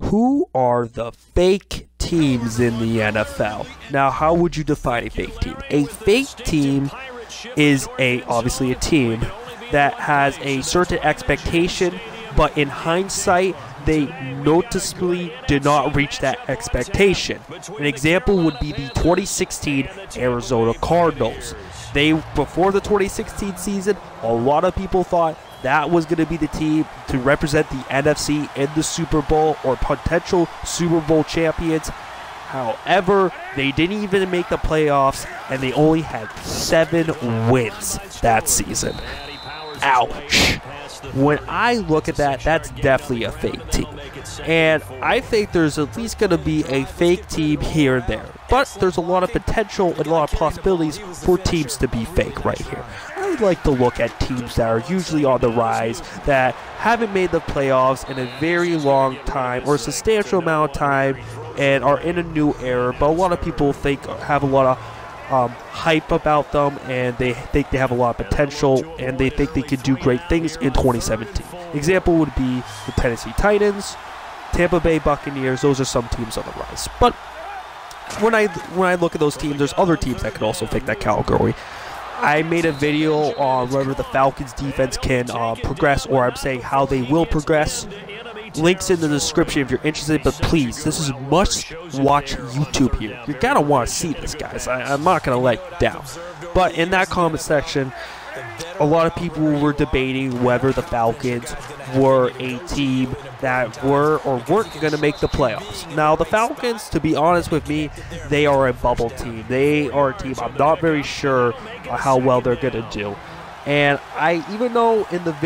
Who are the fake teams in the NFL? Now, how would you define a fake team? A fake team is obviously a team that has a certain expectation, but in hindsight, they noticeably did not reach that expectation. An example would be the 2016 Arizona Cardinals. Before the 2016 season, a lot of people thought that was going to be the team to represent the NFC in the Super Bowl or potential Super Bowl champions. However, they didn't even make the playoffs, and they only had 7 wins that season. Ouch. When I look at that, that's definitely a fake team. And I think there's at least going to be a fake team here and there. But there's a lot of potential and a lot of possibilities for teams to be fake right here. I would like to look at teams that are usually on the rise, that haven't made the playoffs in a very long time or a substantial amount of time and are in a new era. But a lot of people have a lot of hype about them, and they think they have a lot of potential, and they think they could do great things in 2017. Example would be the Tennessee Titans, Tampa Bay Buccaneers. Those are some teams on the rise. But when I look at those teams, there's other teams that could also fit that category. I made a video on whether the Falcons defense can progress, or I'm saying how they will progress. Links in the description if you're interested, but please, this is must-watch YouTube here. You're going to want to see this, guys. I'm not going to let you down. But in that comment section, a lot of people were debating whether the Falcons were a team that were or weren't going to make the playoffs. Now, the Falcons, to be honest with me, they are a bubble team. They are a team I'm not very sure how well they're going to do. And even though in that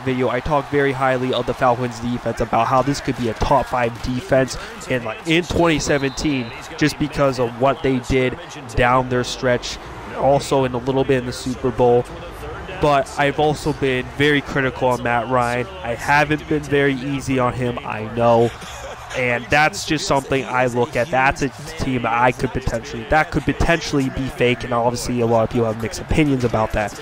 video, I talked very highly of the Falcons defense, about how this could be a top 5 defense in 2017, just because of what they did down their stretch, also in a little bit in the Super Bowl. But I've also been very critical on Matt Ryan. I haven't been very easy on him, I know. And that's just something I look at. That's a team that could potentially be fake, and obviously a lot of people have mixed opinions about that.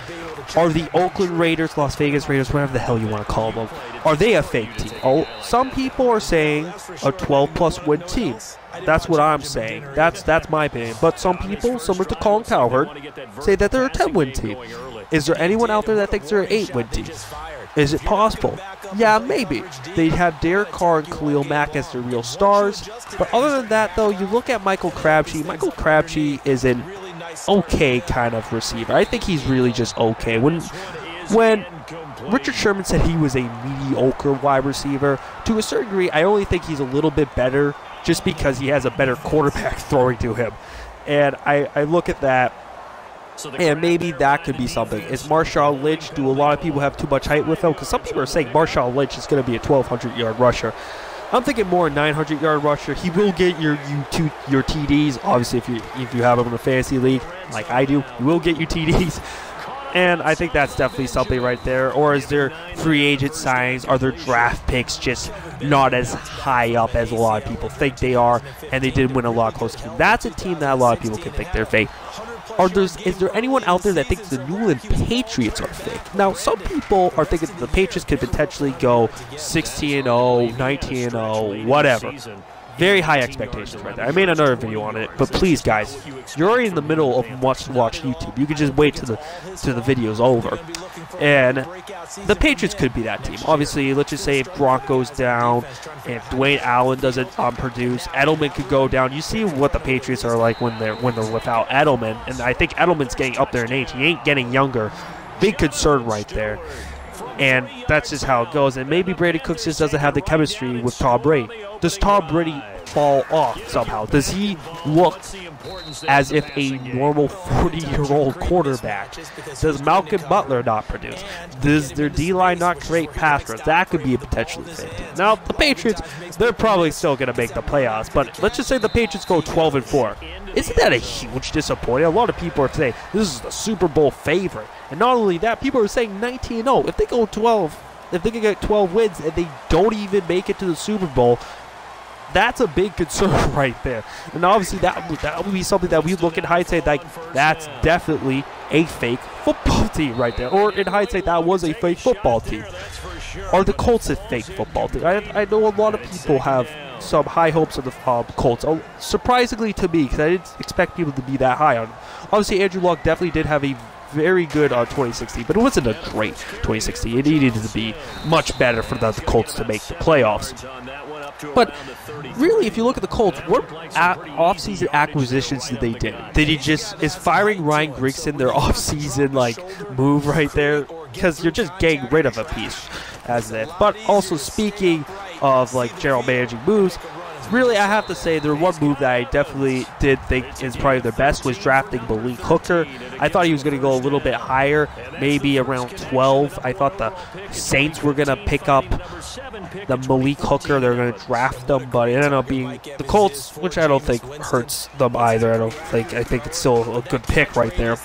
Are the Oakland Raiders, Las Vegas Raiders, whatever the hell you want to call them, are they a fake team? Oh, some people are saying a 12-plus win team. That's what I'm saying. That's my opinion. But some people, similar to Colin Cowherd, say that they're a 10-win team. Is there anyone out there that thinks they're an 8-win team? Is it possible? Yeah, maybe. They have Derek Carr and Khalil Mack as their real stars. But other than that, though, you look at Michael Crabtree. Michael Crabtree is an okay kind of receiver. I think he's really just okay. When Richard Sherman said he was a mediocre wide receiver, to a certain degree, I only think he's a little bit better just because he has a better quarterback throwing to him. And I look at that, and maybe that could be something. Is Marshawn Lynch, do a lot of people have too much hype with him? Because some people are saying Marshawn Lynch is going to be a 1,200-yard rusher. I'm thinking more a 900-yard rusher. He will get your TDs. Obviously, if you have him in a fantasy league like I do, you will get your TDs. And I think that's definitely something right there. Or is there free agent signings? Are their draft picks just not as high up as a lot of people think they are? And they did win a lot of close games. That's a team that a lot of people can think they're fake. Is there anyone out there that thinks the New England Patriots are fake? Now, some people are thinking that the Patriots could potentially go 16-0, 19-0, whatever. Very high expectations right there. I made another video on it, but please, guys, you're already in the middle of must-watch YouTube. You can just wait till the video's over. And the Patriots could be that team. Obviously, let's just say if Gronk goes down, if Dwayne Allen doesn't produce, Edelman could go down. You see what the Patriots are like when they're without Edelman, and I think Edelman's getting up there in age. He ain't getting younger. Big concern right there. And that's just how it goes. And maybe Brady Cook just doesn't have the chemistry with Tom Brady. Does Tom Brady fall off somehow? Does he look as if a normal 40-year-old quarterback? Does Malcolm Butler not produce? Does their D-line not create pass rush? That could be a potentially fake team. Now, the Patriots, they're probably still going to make the playoffs, but let's just say the Patriots go 12-4. Isn't that a huge disappointment? A lot of people are saying this is the Super Bowl favorite. And not only that, people are saying 19-0. If they go 12, if they can get 12 wins and they don't even make it to the Super Bowl, that's a big concern right there. And obviously that would be something that we look in hindsight like that's definitely a fake football team right there. Or in hindsight, that was a fake football team. Are the Colts a fake football team? I know a lot of people have some high hopes of the Colts. Surprisingly to me, because I didn't expect people to be that high on. Obviously, Andrew Luck definitely did have a very good 2016, but it wasn't a great 2016. It needed to be much better for the Colts to make the playoffs. But really, if you look at the Colts, what offseason acquisitions did they do? Is firing Ryan Grigson their offseason move right there? Because you're just getting rid of a piece as this. But also speaking of general managing moves, really, I have to say, the one move that I definitely did think is probably their best was drafting Malik Hooker. I thought he was going to go a little bit higher, maybe around 12. I thought the Saints were going to pick up the Malik Hooker. They're going to draft him, but it ended up being the Colts, which I don't think hurts them either. I think it's still a good pick right there.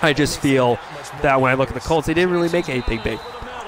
I just feel that when I look at the Colts, they didn't really make anything big.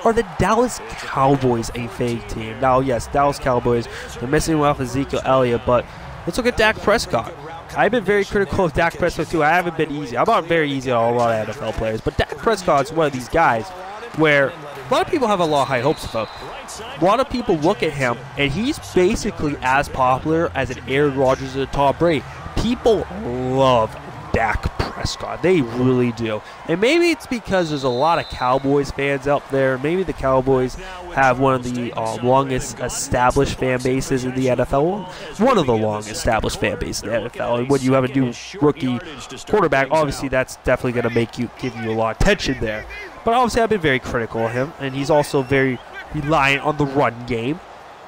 Are the Dallas Cowboys a fake team? Now, yes, Dallas Cowboys, they're missing off Ezekiel Elliott, but let's look at Dak Prescott. I've been very critical of Dak Prescott, too. I haven't been easy. I'm not very easy on a lot of NFL players, but Dak Prescott is one of these guys where a lot of people have a lot of high hopes for. A lot of people look at him, and he's basically as popular as an Aaron Rodgers and a Tom Brady. People love Dak Prescott. They really do. And maybe it's because there's a lot of Cowboys fans out there. Maybe the Cowboys have one of the longest established fan bases in the NFL. One of the longest established fan bases in the NFL. And when you have a new rookie quarterback, obviously that's definitely going to give you a lot of attention there. But obviously I've been very critical of him. And he's also very reliant on the run game.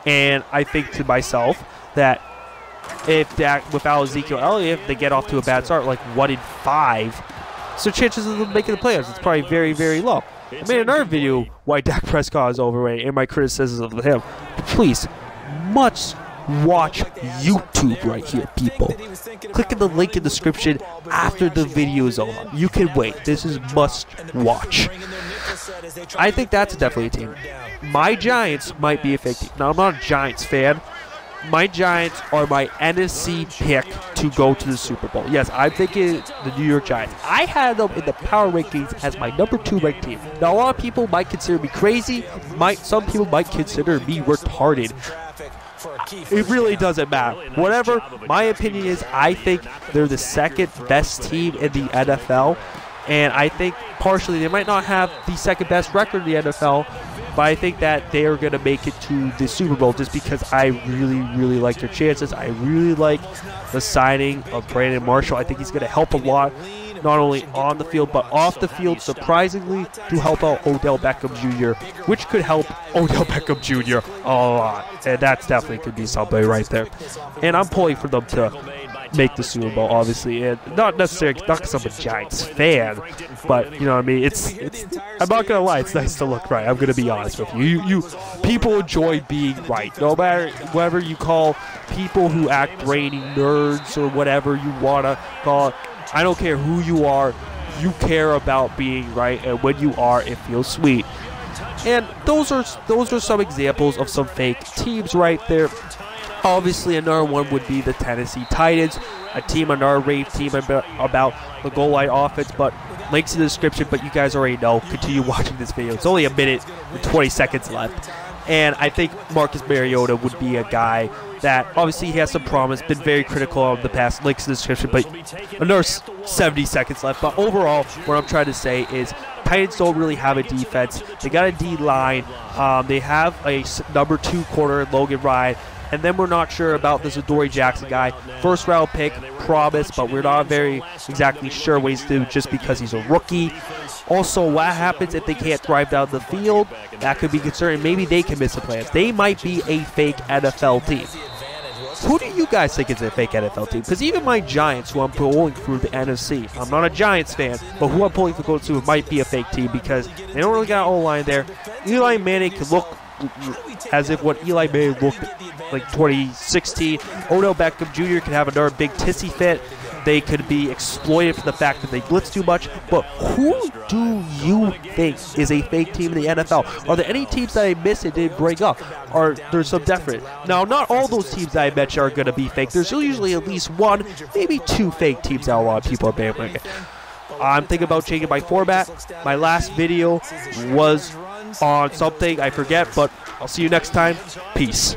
And I think to myself that if Dak, without Ezekiel Elliott, they get off to a bad start, 1 in 5, so chances of them making the playoffs, it's probably very, very low. I made another video why Dak Prescott is overrated and my criticism of him. Please, watch YouTube right here, people. Click on the link in the description after the video is over. You can wait. This is must watch. I think that's definitely a team. My Giants might be a fake team. Now, I'm not a Giants fan. My Giants are my NFC pick to go to the Super Bowl. Yes, I'm thinking the New York Giants. I had them in the power rankings as my number 2 ranked team. Now, a lot of people might consider me crazy. Some people might consider me retarded. It really doesn't matter. Whatever, my opinion is I think they're the second best team in the NFL. And I think partially they might not have the second best record in the NFL, but I think that they are going to make it to the Super Bowl just because I really, really like their chances. I really like the signing of Brandon Marshall. I think he's going to help a lot, not only on the field, but off the field, surprisingly, to help out Odell Beckham Jr., which could help Odell Beckham Jr. a lot. And that's definitely could be somebody right there. And I'm pulling for them to make the Super Bowl, obviously, and not necessarily because I'm a Giants fan, but you know what I mean. I'm not gonna lie, it's nice to look right. I'm gonna be honest with you. People enjoy being right, no matter whether you call people who act brainy nerds or whatever you wanna call it. I don't care who you are. You care about being right, and when you are, it feels sweet. And those are some examples of some fake teams right there. Obviously, another one would be the Tennessee Titans, a team, another rave team about the goal line offense, but links in the description, but you guys already know. Continue watching this video. It's only a minute and 20 seconds left. And I think Marcus Mariota would be a guy that, obviously, he has some promise, been very critical of the past, links in the description, but another 70 seconds left. But overall, what I'm trying to say is Titans don't really have a defense. They got a D-line. They have a number 2 corner, Logan Ryan. And then we're not sure about this Adoree Jackson guy. First round pick, promise, but we're not very exactly sure what he's doing just because he's a rookie. Also, what happens if they can't drive down the field? That could be concerning. Maybe they can miss the plans. They might be a fake NFL team. Who do you guys think is a fake NFL team? Because even my Giants, who I'm pulling through the NFC, I'm not a Giants fan, but who I'm pulling for go to might be a fake team because they don't really got an O-line there. Eli Manning could look as if what Eli Manning looked like 2016. Odell Beckham Jr. could have another big tissy fit. They could be exploited for the fact that they blitz too much. But who do you think is a fake team in the NFL? Are there any teams that I missed and didn't bring up? Or there's some definite? Now, not all those teams that I mentioned are going to be fake. There's usually at least 1, maybe 2 fake teams that a lot of people are bandwagoning. I'm thinking about changing my format. My last video was on something. I forget, but I'll see you next time. Peace.